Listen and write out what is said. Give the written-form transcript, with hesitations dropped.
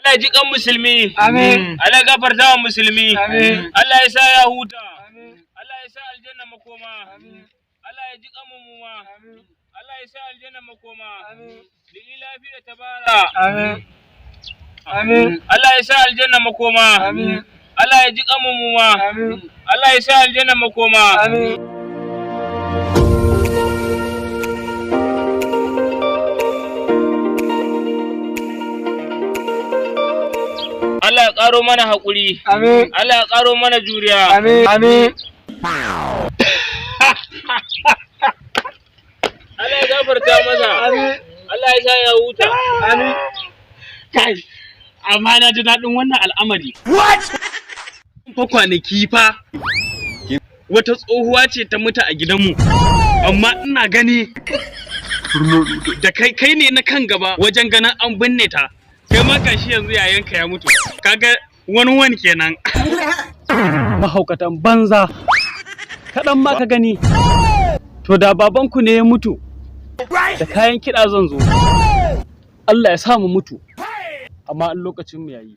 Allah ji kan musulmi. Amin. Allah gafarta wa musulmi. Amin. Allah ya sa ya huta. Amin. Allah ya sa aljanna makoma. Amin. Allah ya ji kan mu ma. Amin. Allah ya sa aljanna makoma. Amin. Bi lafiya tabara. Amin. Amin. Allah ya sa aljanna makoma. Amin. Allah ya ji kan mu ma. Amin. Allah ya sa aljanna makoma. Amin. Allah ya ƙaro mana haƙuri. Amin. Allah ya ƙaro mana juriya. Amin. Amin. Allah ya gafarta masa. Amin. Allah ya sa ya huta. Amin. Kai, amma na ji daɗin wannan al'amari. What? Fa kwanaki fa wata tsohuwa ce ta mutu a gidanmu, amma ina gani da kai ne na kan gaba wajen ganin an binne ta. Kai ma gashi yanzu yayanka ya mutu. Kaga wani kenan. Mahaukatan banza. Kaɗan ma ka gani. To da babanku ne ya mutu. Da kayan kiɗa zan zo. Allah ya sa mu mutu. Amma in lokacin mu yayi.